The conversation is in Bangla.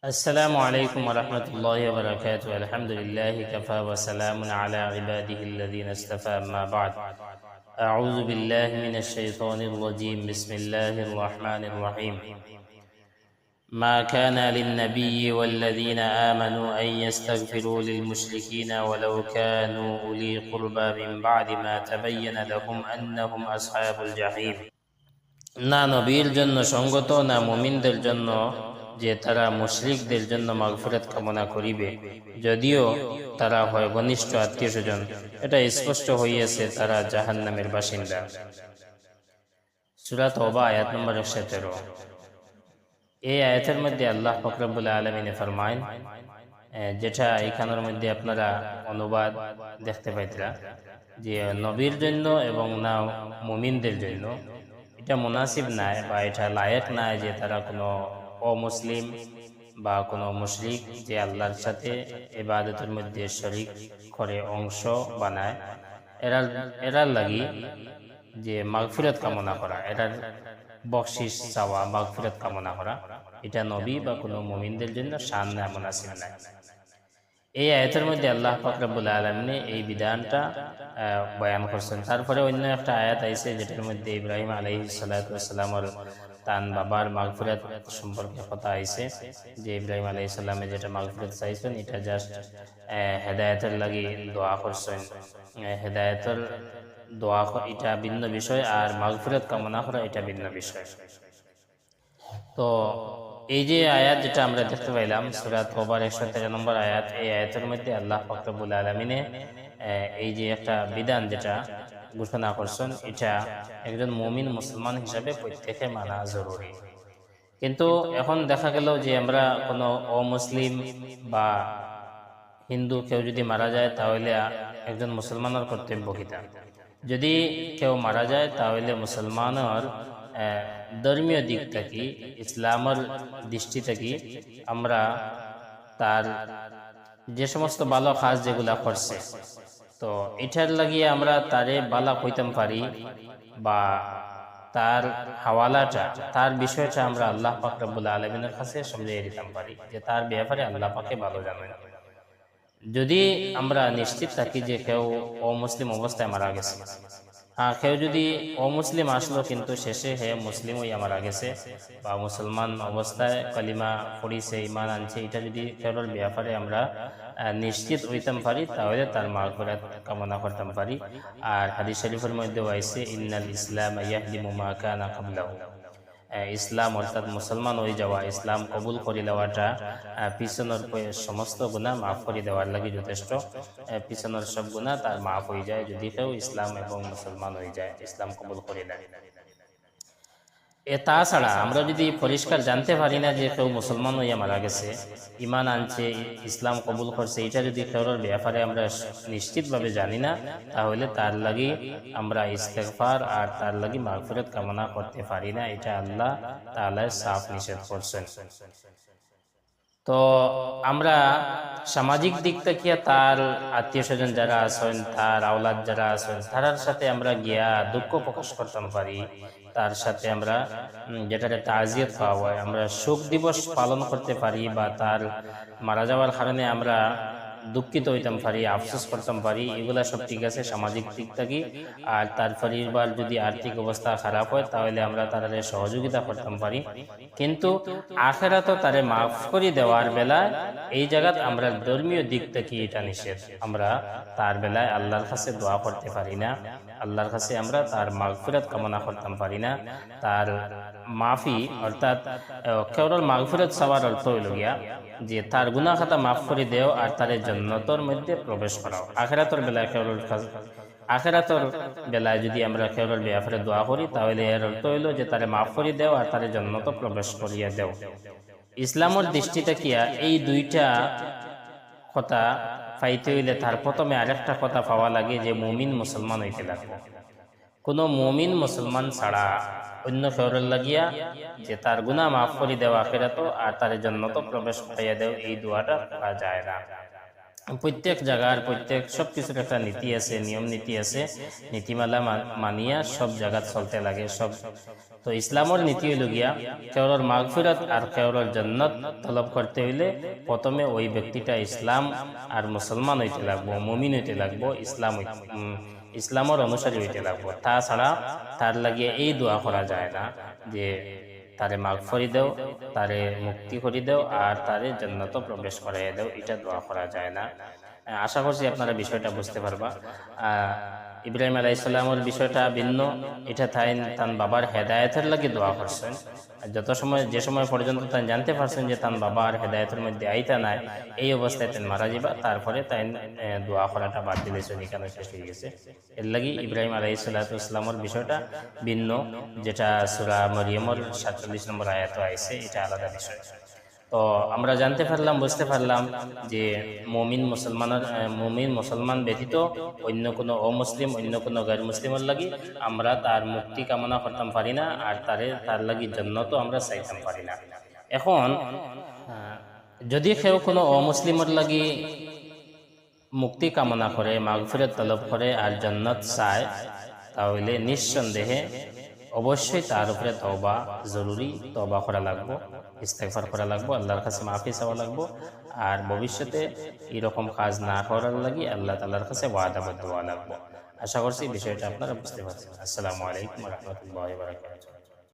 السلام عليكم ورحمة الله وبركاته. الحمد لله كفى وسلام على عباده الذين اصطفى. أما بعد، أعوذ بالله من الشيطان الرجيم. بسم الله الرحمن الرحيم. ما كان للنبي والذين آمنوا أن يستغفروا للمشركين ولو كانوا أولي قربى من بعد ما تبين لهم أنهم أصحاب الجحيم। না নবীর জন্য সঙ্গত না মুমিনদের জন্য যে তারা মুশরিকদের জন্য মাগফিরাত কামনা করিবে, যদিও তারা হয় ঘনিষ্ঠ আত্মীয় স্বজন। এটা স্পষ্ট হইয়াছে তারা জাহান্নামের বাসিন্দা। সূরা তওবা আয়াত নম্বর 113। এই আয়াতের মধ্যে আল্লাহ পাক রব্বুল আলামিন ফরমায়, যেটা এখানের মধ্যে আপনারা অনুবাদ দেখতে পাইতরা, যে নবীর জন্য এবং না মুমিনদের জন্য এটা মুনাসিব নাই বা এটা লায়েক নাই যে তারা কোনো অমুসলিম বা কোনো মুশরিক যে আল্লাহর সাথে ইবাদতের মধ্যে শরীক করে অংশ বানায়, এরার লাগি যে মাগফিরাত কামনা করা, এরার বকশিশ চাওয়া, মাগফিরাত কামনা করা, এটা নবী বা কোনো মুমিনদের জন্য শান না, মুনাসিব নাই। এই আয়াতের মধ্যে আল্লাহ পাক রব্বুল আলামিন এই বিধানটা বয়ান করছেন। তারপরে অন্য একটা আয়াত আইছে যেটার মধ্যে ইব্রাহিম আলাইহিস সালাতু ওয়াস সালামের তান বাবার মাগফিরাত সম্পর্কে কথা আইছে, যে ইব্রাহিম আলাইহিস সালামে যেটা মাগফিরাত চাইছেন এটা জাস্ট হেদায়েতের লাগি দোয়া করছেন। হেদায়েতের দোয়া এটা ভিন্ন বিষয়, আর মাগফিরাত কামনা করা এটা ভিন্ন বিষয়। তো এই যে আয়াত যেটা আমরা দেখতে পাইলাম সূরা তওবার 113 নম্বর আয়াত, এই আয়াতের মধ্যে আল্লাহ পাক রব্বুল আলামিন এই যে একটা বিধান যেটা ঘোষণা করছেন, এটা একজন মুমিন মুসলমান হিসাবে প্রত্যেকে মানা জরুরি। কিন্তু এখন দেখা গেল যে আমরা কোনো অমুসলিম বা হিন্দু কেউ যদি মারা যায়, তাহলে একজন মুসলমানের কর্তব্য কিটা? যদি কেউ মারা যায় তাহলে মুসলমানের ধর্মীয় দিক থেকে, ইসলামের দৃষ্টি থেকে আমরা তার যে সমস্ত ভালো কাজ যেগুলা করছে, তো এটার লাগিয়ে আমরা তারে বালা কইতাম পারি, বা তার হাওয়ালাটা, তার বিষয়টা আমরা আল্লাহ পাক রব্বুল আলামিনের কাছে সমঝাইয়া দিতাম পারি, যে তার ব্যাপারে আল্লাহ পাকে ভালো জানেন। যদি আমরা নিশ্চিত থাকি যে কেউ অমুসলিম অবস্থায় মারা গেছে, কেউ যদি অমুসলিম আসলো কিন্তু শেষে হে মুসলিম হইয়া মারা গেছে বা মুসলমান অবস্থায় কালিমা পড়িছে, ইমান আনছে, এটা যদি কারোর ব্যাপারে আমরা নিশ্চিত হইতাম পারি, তাহলে তার মাগফিরাত কামনা করতাম পারি। আর হাদিস শরীফের মধ্যে আইছে, ইন্নাল ইসলাম ইয়াহদিমু মা কানা ক্বাবলাহু। ইসলাম অর্থাৎ মুসলমান হয়ে যাওয়া, ইসলাম কবুল করে দেওয়াটা পিছনের সমস্ত গুনাহ মাফ করে দেওয়ার লাগে যথেষ্ট। পিছনের সব গুনাহ তার মাফ হয়ে যায় যদি কেউ ইসলাম এবং মুসলমান হয়ে যায়, ইসলাম কবুল করে নেয়। তাছাড়া আমরা যদি পরিষ্কার জানতে পারি না যে কেউ মুসলমান হইয়া মারা গেছে, ইমান আনছে, ইসলাম কবুল করছে, এটা যদি কারোর ব্যাপারে আমরা নিশ্চিতভাবে জানি না, তাহলে তার লাগি আমরা ইস্তেগফার আর তার লাগি মাগফিরাত কামনা করতে পারি না। এটা আল্লাহ তাআলা সাফ নিষেধ করছেন। তো আমরা সামাজিক দিক থেকে তার আত্মীয় স্বজন যারা আছেন, তার আওলাদ যারা আছেন, তার সাথে আমরা গিয়া দুঃখ প্রকাশ করতাম পারি, তার সাথে আমরা যেটাতে তাজিয়াত পাওয়া হয়, আমরা শোক দিবস পালন করতে পারি, বা তার মারা যাওয়ার কারণে আমরা দুঃখিত হইতাম পারি, আফসোস করতাম পারি, এগুলা সব ঠিক আছে সামাজিক দিক থেকে। আর তার পরিবার যদি আর্থিক অবস্থা খারাপ হয় তাহলে আমরা তারে সহযোগিতা করতাম পারি। কিন্তু আখিরাতে তারে মাফ করে দেওয়ার বেলায় এই জায়গাত আমরা ধর্মীয় দিক থেকে এটা নিষেধ। আমরা তার বেলায় আল্লাহর কাছে দোয়া করতে পারি না, আল্লাহর কাছে আমরা তার মাগফিরাত কামনা করতাম পারি না। তার মাফি অর্থাৎ কেবল মাগফিরাত চাওয়ার অর্থ হইল গিয়া যে তার গুনাহ খাতা মাফ করে দেও আর তার জান্নাতের মধ্যে প্রবেশ করাও। আখিরাতের বেলায় আখিরাতের বেলায় যদি আমরা কেবল ব্যাপারে দোয়া করি, তাহলে এর অর্থ হইল যে তারে মাফ করে দেও আর তার জান্নাতে প্রবেশ করিয়ে দেও। ইসলামের দৃষ্টিতে কিয়া এই দুইটা কথা পাইতে হইলে তার প্রথমে আরেকটা কথা পাওয়া লাগে, যে মুমিন মুসলমান হইতে লাগবে। কোনো মুমিন মুসলমান ছাড়া অন্য কেউর লাগিয়া যে তার গুনাহ মাফ করে দেওয়া আখিরাতে আর তার জান্নাতে প্রবেশ করাইয়া দেও, এই দোয়াটা করা যায় না। প্রত্যেক জায়গার প্রত্যেক সব কিছুর একটা নীতি আছে, নিয়ম নীতি আছে, নীতিমালা মানিয়া সব জায়গা চলতে লাগে সব। তো ইসলামের নীতি হইল গিয়া কেউর মাগফিরাত আর কেউর জান্নাত তলব করতে হইলে প্রথমে ওই ব্যক্তিটা ইসলাম আর মুসলমান হইতে লাগবো, মুমিন হইতে লাগবো, ইসলামের অনুসারী হইতে লাগবো। তাছাড়া তার লাগিয়ে এই দোয়া করা যায় না যে তারে মাগফিরাত দাও, তারে মুক্তি করে দাও আর তারে জান্নাতে প্রবেশ করাইয়া দাও, এটা দোয়া করা যায় না। আশা করছি আপনারা বিষয়টা বুঝতে পারবা। ইব্রাহিম আলাইহিস সালামের বিষয়টা ভিন্ন, এটা তান বাবার হেদায়েতের লাগি দোয়া করছেন। যে সময় পর্যন্ত তাই জানতে পারছেন যে তান বাবার হেদায়েতের মধ্যে আইতা নাই, এই অবস্থায় তাই মারা যাবা, তারপরে তাই দোয়া করাটা বাদ দিলেছেন, এখানে শেষ হয়ে গেছে। এর লাগি ইব্রাহিম আলাইহিস সালামের বিষয়টা ভিন্ন, যেটা সূরা মরিয়মের 47 নম্বর আয়াতে আইছে, এটা আলাদা বিষয়। তো আমরা জানতে পারলাম, বুঝতে পারলাম যে মুমিন মুসলমান ব্যতীত অন্য কোনো অমুসলিম, অন্য কোনো গैर মুসলিমের লাগি আমরা তার মুক্তি কামনা করতাম পারি না, আর তার লাগি জান্নাতও আমরা চাইতাম পারি না। এখন যদি কেউ কোনো অমুসলিমের লাগি মুক্তি কামনা করে, মাগফিরাত তলব করে আর জান্নাত চায়, তাহলে নিঃসন্দেহে অবশ্যই তার উপরে তওবা জরুরি, তওবা করা লাগবো, ইস্তেগফার করা লাগবো, আল্লাহর কাছে মাফি চাওয়া লাগবো, আর ভবিষ্যতে এরকম কাজ না করার লাগি আল্লাহ তাআলার কাছে ওয়াদাবদ্ধ হওয়া লাগবো। আশা করছি বিষয়টা আপনারা বুঝতে পারছেন। আসসালামু আলাইকুম ওয়া রাহমাতুল্লাহি ওয়া বারাকাতুহু।